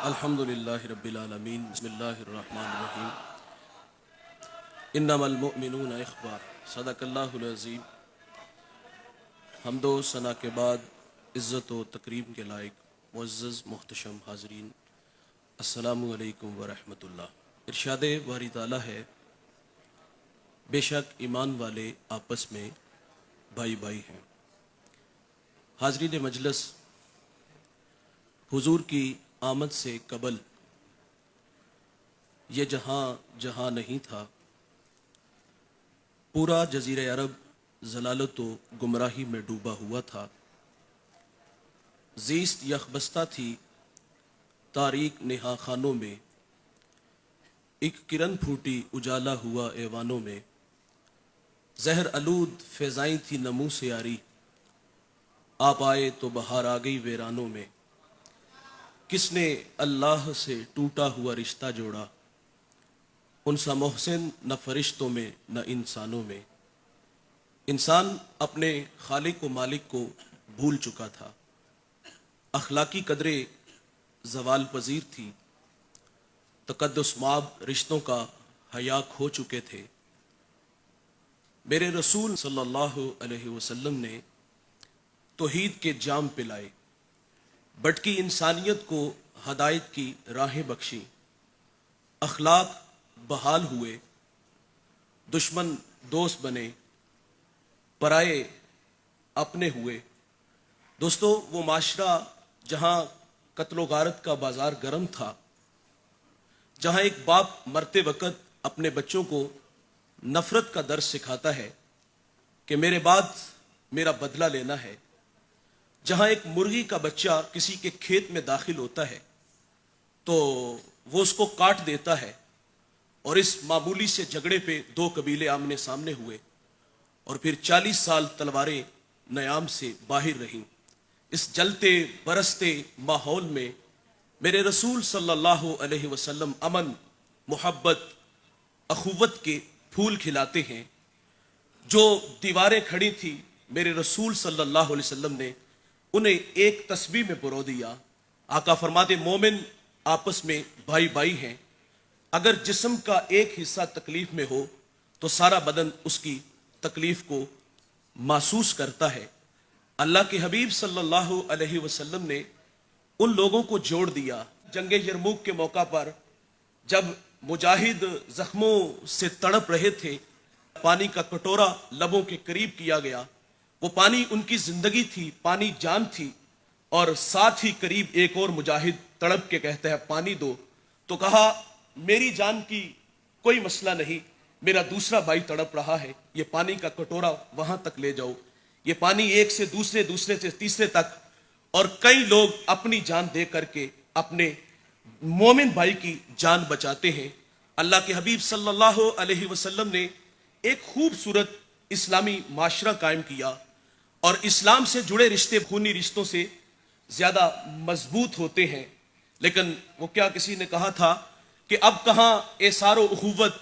الحمدللہ رب العالمین بسم اللہ الرحمن الرحیم انما المؤمنون اخوہ صدق اللہ العظیم۔ حمد و ثنا کے بعد عزت و تکریم کے لائق معزز محتشم حاضرین، السلام علیکم ورحمۃ اللہ۔ ارشاد باری تعالیٰ ہے، بے شک ایمان والے آپس میں بھائی بھائی ہیں۔ حاضرین مجلس، حضور کی آمد سے قبل یہ جہاں نہیں تھا، پورا جزیرہ عرب ضلالت و گمراہی میں ڈوبا ہوا تھا۔ زیست یخبستہ تھی تاریک نہا خانوں میں، ایک کرن پھوٹی اجالا ہوا ایوانوں میں۔ زہر آلود فضائیں تھی نمو سے یاری، آپ آئے تو بہار آ گئی ویرانوں میں۔ کس نے اللہ سے ٹوٹا ہوا رشتہ جوڑا، ان سا محسن نہ فرشتوں میں نہ انسانوں میں۔ انسان اپنے خالق و مالک کو بھول چکا تھا، اخلاقی قدریں زوال پذیر تھی، تقدس مآب رشتوں کا حیا کھو چکے تھے۔ میرے رسول صلی اللہ علیہ وسلم نے توحید کے جام پلائے، بھٹکی انسانیت کو ہدایت کی راہیں بخشی۔ اخلاق بحال ہوئے، دشمن دوست بنے، پرائے اپنے ہوئے۔ دوستو، وہ معاشرہ جہاں قتل و غارت کا بازار گرم تھا، جہاں ایک باپ مرتے وقت اپنے بچوں کو نفرت کا درس سکھاتا ہے کہ میرے بعد میرا بدلہ لینا ہے، جہاں ایک مرغی کا بچہ کسی کے کھیت میں داخل ہوتا ہے تو وہ اس کو کاٹ دیتا ہے، اور اس معمولی سے جھگڑے پہ دو قبیلے آمنے سامنے ہوئے اور پھر 40 سال تلواریں نیام سے باہر رہیں۔ اس جلتے برستے ماحول میں میرے رسول صلی اللہ علیہ وسلم امن، محبت، اخوت کے پھول کھلاتے ہیں۔ جو دیواریں کھڑی تھی، میرے رسول صلی اللہ علیہ وسلم نے انہیں ایک تسبیح میں پرو دیا۔ آقا فرماتے، مومن آپس میں بھائی بھائی ہیں، اگر جسم کا ایک حصہ تکلیف میں ہو تو سارا بدن اس کی تکلیف کو محسوس کرتا ہے۔ اللہ کے حبیب صلی اللہ علیہ وسلم نے ان لوگوں کو جوڑ دیا۔ جنگ یرموک کے موقع پر جب مجاہد زخموں سے تڑپ رہے تھے، پانی کا کٹورا لبوں کے قریب کیا گیا۔ وہ پانی ان کی زندگی تھی، پانی جان تھی، اور ساتھ ہی قریب ایک اور مجاہد تڑپ کے کہتا ہے پانی دو، تو کہا میری جان کی کوئی مسئلہ نہیں، میرا دوسرا بھائی تڑپ رہا ہے، یہ پانی کا کٹورا وہاں تک لے جاؤ۔ یہ پانی ایک سے دوسرے، دوسرے سے تیسرے تک، اور کئی لوگ اپنی جان دے کر کے اپنے مومن بھائی کی جان بچاتے ہیں۔ اللہ کے حبیب صلی اللہ علیہ وسلم نے ایک خوبصورت اسلامی معاشرہ قائم کیا، اور اسلام سے جڑے رشتے خونی رشتوں سے زیادہ مضبوط ہوتے ہیں۔ لیکن وہ کیا کسی نے کہا تھا کہ اب کہاں ایثار و اخوت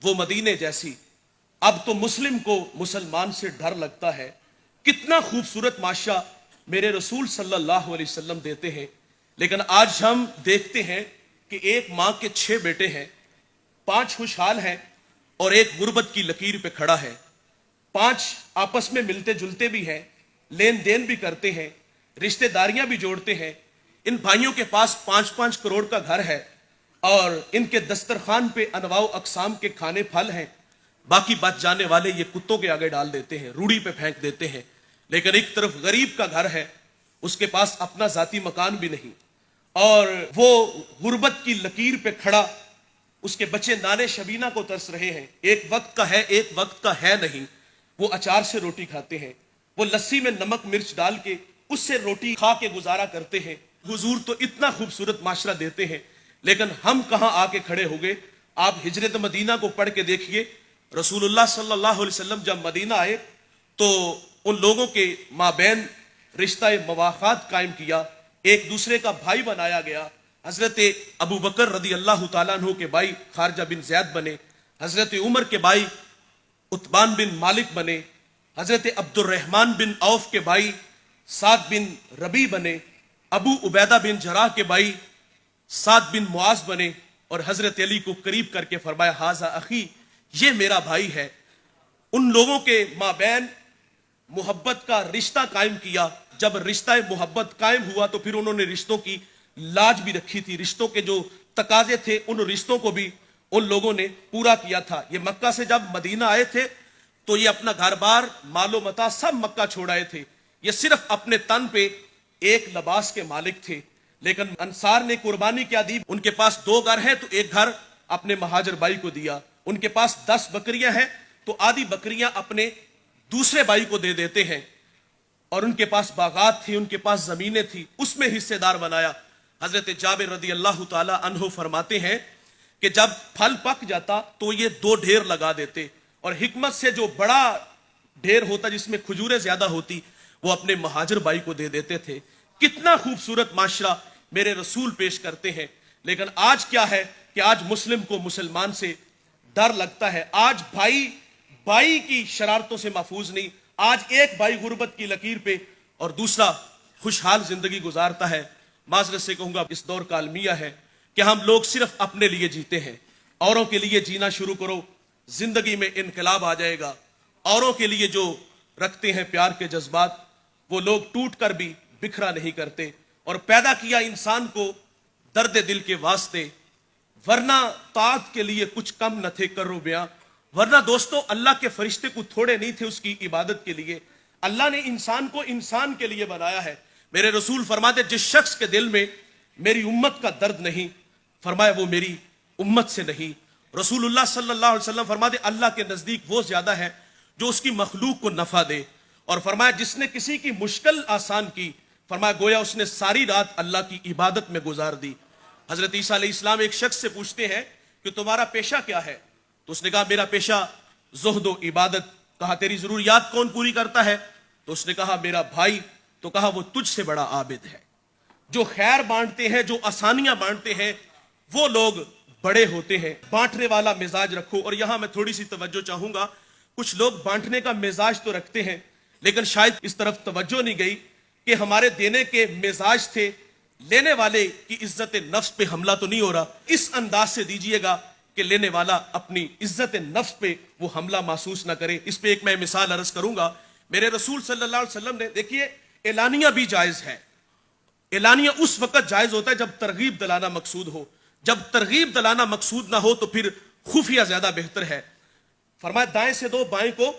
وہ مدینے جیسی، اب تو مسلم کو مسلمان سے ڈر لگتا ہے۔ کتنا خوبصورت معاشرہ میرے رسول صلی اللہ علیہ وسلم دیتے ہیں، لیکن آج ہم دیکھتے ہیں کہ ایک ماں کے 6 بیٹے ہیں، 5 خوشحال ہیں اور ایک غربت کی لکیر پہ کھڑا ہے۔ 5 آپس میں ملتے جلتے بھی ہیں، لین دین بھی کرتے ہیں، رشتہ داریاں بھی جوڑتے ہیں۔ ان بھائیوں کے پاس 5-5 کروڑ کا گھر ہے، اور ان کے دسترخوان پہ انواع و اقسام کے کھانے پھل ہیں۔ باقی بچ جانے والے یہ کتوں کے آگے ڈال دیتے ہیں، روڑی پہ پھینک دیتے ہیں۔ لیکن ایک طرف غریب کا گھر ہے، اس کے پاس اپنا ذاتی مکان بھی نہیں، اور وہ غربت کی لکیر پہ کھڑا اس کے بچے نانے شبینہ کو ترس رہے ہیں۔ ایک وقت کا ہے، ایک وقت کا ہے نہیں۔ وہ اچار سے روٹی کھاتے ہیں، وہ لسی میں نمک مرچ ڈال کے اس سے روٹی کھا کے گزارا کرتے ہیں۔ حضور تو اتنا خوبصورت معاشرہ دیتے ہیں، لیکن ہم کہاں آ کے کھڑے ہو گئے؟ آپ ہجرت مدینہ کو پڑھ کے دیکھیے۔ رسول اللہ صلی اللہ علیہ وسلم جب مدینہ آئے تو ان لوگوں کے مابین رشتہ مواخات قائم کیا، ایک دوسرے کا بھائی بنایا گیا۔ حضرت ابو بکر رضی اللہ تعالیٰ عنہ کے بھائی خارجہ بن زید بنے، حضرت عمر کے بھائی عتبان بن مالک بنے، حضرت عبد الرحمن بن عوف کے بھائی سعد بن ربی بنے، ابو عبیدہ بن جراح کے بھائی साद बिन मुआज बने और हजरत अली को करीब करके फरमाया हाजा अखी, ये मेरा भाई है। उन लोगों के माबैन मोहब्बत का रिश्ता कायम किया। जब रिश्ता मोहब्बत कायम हुआ तो फिर उन्होंने रिश्तों की लाज भी रखी थी। रिश्तों के जो तकाजे थे उन रिश्तों को भी उन लोगों ने पूरा किया था। ये मक्का से जब मदीना आए थे तो ये अपना घर बार मालो मता सब मक्का छोड़ आए थे। ये सिर्फ अपने तन पे एक लिबास के मालिक थे, लेकिन अंसार ने कुर्बानी क्या दी। उनके पास 2 घर हैं तो एक घर अपने महाजर भाई को दिया। उनके पास 10 बकरियां हैं तो आधी बकरियां अपने दूसरे भाई को दे देते हैं। और उनके पास बागात थी, उनके पास जमीनें थी, उसमें हिस्सेदार बनाया। हजरत जाबिर रदी अल्लाह ताला अन्हु फरमाते हैं कि जब फल पक जाता तो ये 2 ढेर लगा देते, और हिकमत से जो बड़ा ढेर होता जिसमें खजूरें ज्यादा होती वो अपने महाजर भाई को दे देते थे। कितना खूबसूरत माशरा मेरे रसूल पेश करते हैं। लेकिन आज क्या है कि आज मुस्लिम को मुसलमान से डर लगता है। आज भाई भाई की शरारतों से महफूज नहीं। आज एक भाई गुर्बत की लकीर पे और दूसरा खुशहाल जिंदगी गुजारता है। माजरत से कहूंगा इस दौर का अलमिया है कि हम लोग सिर्फ अपने लिए जीते हैं। औरों के लिए जीना शुरू करो, जिंदगी में इनकलाब आ जाएगा। औरों के लिए जो रखते हैं प्यार के जज्बात वो लोग टूट कर भी बिखरा नहीं करते। और पैदा किया इंसान को दर्द दिल के वास्ते, वरना तात के लिए कुछ कम न थे करो बयां। वरना दोस्तों अल्लाह के फरिश्ते को थोड़े नहीं थे उसकी इबादत के लिए। अल्लाह ने इंसान को इंसान के लिए बनाया है। मेरे रसूल फरमाते जिस शख्स के दिल में मेरी उम्मत का दर्द नहीं, फरमाया वो मेरी उम्मत से नहीं। रसूलुल्लाह सल्लल्लाहु अलैहि वसल्लम फरमाते अल्लाह के नजदीक वो ज्यादा है जो उसकी मखलूक को नफा दे। और फरमाया जिसने किसी की मुश्किल आसान की, फरमाया गोया उसने सारी रात अल्लाह की इबादत में गुजार दी। हजरत ईसा अलैहिस्सलाम एक शख्स से पूछते हैं कि तुम्हारा पेशा क्या है, तो उसने कहा मेरा पेशा ज़ुहद इबादत। कहा तेरी जरूरियात कौन पूरी करता है, तो उसने कहा मेरा भाई। तो कहा वो तुझसे बड़ा आबिद है। जो खैर बांटते हैं, जो आसानियां बांटते हैं, वो लोग बड़े होते हैं। बांटने वाला मिजाज रखो। और यहां मैं थोड़ी सी तवज्जो चाहूंगा। कुछ लोग बांटने का मिजाज तो रखते हैं लेकिन शायद इस तरफ तवज्जो नहीं गई कि हमारे देने के मिजाज थे, लेने वाले की इज्जत नफ्स पे हमला तो नहीं हो रहा। इस अंदाज से दीजिएगा कि लेने वाला अपनी इज्जत नफ्स पे वो हमला महसूस ना करे। इस पे एक मैं मिसाल अर्ज करूंगा। मेरे रसूल सल्लल्लाहु अलैहि वसल्लम ने, देखिए एलानिया भी जायज है। एलानिया उस वक्त जायज होता है जब तरगीब दिलाना मकसूद हो। जब तरगीब दिलाना मकसूद ना हो तो फिर खुफिया ज्यादा बेहतर है। फरमाया दाएं से दो बाएं को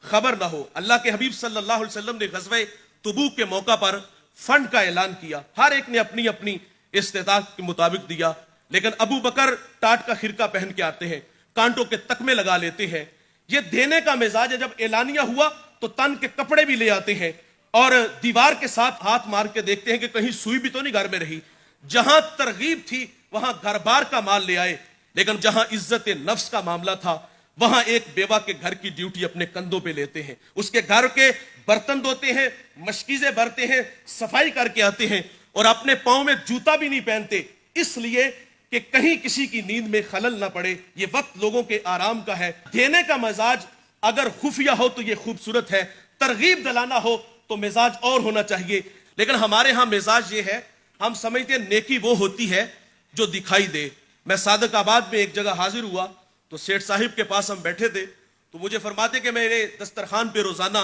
खबर ना हो। अल्लाह के हबीब सल्लल्लाहु अलैहि वसल्लम ने गज़वे तबूक के मौका पर फंड का ऐलान किया। हर एक ने अपनी अपनी इस्तेताअत के मुताबिक दिया। लेकिन अबू बकर टाट का खिरका पहन के आते हैं, कांटों के तकमे लगा लेते हैं। ये देने का मिजाज है। जब एलानिया हुआ तो तन के कपड़े भी ले आते हैं और दीवार के साथ हाथ मार के देखते हैं कि कहीं सुई भी तो नहीं घर में रही। जहां तरगीब थी वहां घर बार का माल ले आए, लेकिन जहां इज्जत नफ्स का मामला था वहां एक बेवा के घर की ड्यूटी अपने कंधों पे लेते हैं। उसके घर के बर्तन धोते हैं, मशकीज़े भरते हैं, सफाई करके आते हैं और अपने पांव में जूता भी नहीं पहनते, इसलिए कि कहीं किसी की नींद में खलल ना पड़े। ये वक्त लोगों के आराम का है। देने का मिजाज अगर खुफिया हो तो ये खूबसूरत है, तरगीब दिलाना हो तो मिजाज और होना चाहिए। लेकिन हमारे यहां मिजाज ये है, हम समझते हैं नेकी वो होती है जो दिखाई दे। मैं सादकाबाद में एक जगह हाजिर हुआ तो सेठ साहिब के पास हम बैठे थे, तो मुझे फरमाते कि मेरे दस्तरखान पे रोजाना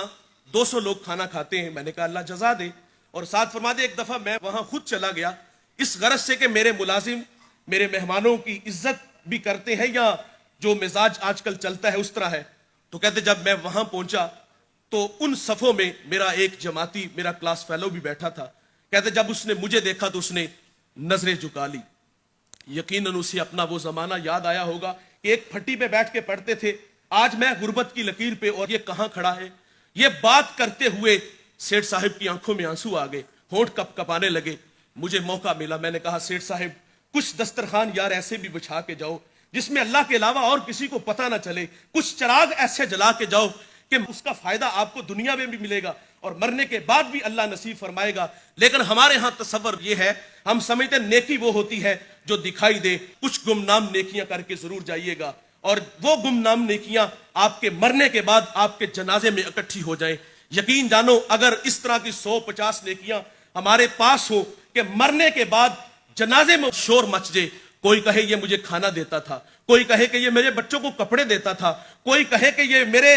200 लोग खाना खाते हैं। मैंने कहा अल्लाह जजा दे। और साथ फरमाते एक दफा मैं वहां खुद चला गया इस गरज से कि मेरे मुलाजिम मेरे मेहमानों की इज्जत भी करते हैं या जो मिजाज आजकल चलता है उस तरह है। तो कहते जब मैं वहां पहुंचा तो उन सफों में मेरा एक जमाती, मेरा क्लास फेलो भी बैठा था। कहते जब उसने मुझे देखा तो उसने नजरें झुका ली। यकीनन उसे अपना वो जमाना याद आया होगा कि एक फट्टी पे बैठ के पढ़ते थे, आज मैं गुर्बत की लकीर पे और ये कहां खड़ा है। ये बात करते हुए सेठ साहिब की आंखों में आंसू आ गए, होंठ कपकपाने लगे। मुझे मौका मिला, मैंने कहा सेठ साहिब कुछ दस्तरखान यार ऐसे भी बिछा के जाओ जिसमें अल्लाह के अलावा और किसी को पता ना चले। कुछ चिराग ऐसे जला के जाओ कि उसका फायदा आपको दुनिया में भी मिलेगा और मरने के बाद भी अल्लाह नसीब फरमाएगा। लेकिन हमारे यहां तसव्वुर ये है, हम समझते नेकी वो होती है जो दिखाई दे। कुछ गुमनाम नेकियां करके जरूर जाइएगा और वो गुमनाम नेकियां आपके मरने के बाद आपके जनाजे में इकट्ठी हो जाए। यकीन जानो अगर इस तरह की 100-50 नेकियां हमारे पास हो कि मरने के बाद जनाजे में शोर मच जाए, कोई कहे ये मुझे खाना देता था, कोई कहे कि ये मेरे बच्चों को कपड़े देता था, कोई कहे कि ये मेरे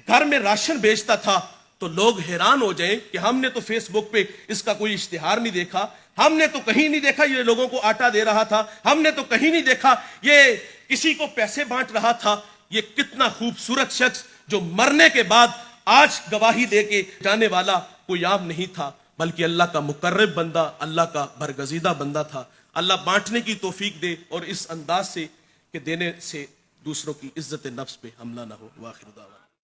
घर में राशन बेचता था, तो लोग हैरान हो जाएं कि हमने तो फेसबुक पे इसका कोई इश्तिहार नहीं देखा, हमने तो कहीं नहीं देखा ये लोगों को आटा दे रहा था, हमने तो कहीं नहीं देखा ये किसी को पैसे बांट रहा था। ये कितना खूबसूरत शख्स जो मरने के बाद आज गवाही दे के जाने वाला कोई आम नहीं था, बल्कि अल्लाह का मुकर्रब बंदा, अल्लाह का बरगजीदा बंदा था। अल्लाह बांटने की तौफीक दे और इस अंदाज से कि देने से दूसरों की इज्जत नफ्स पे हमला ना हो। वाखिर दावा।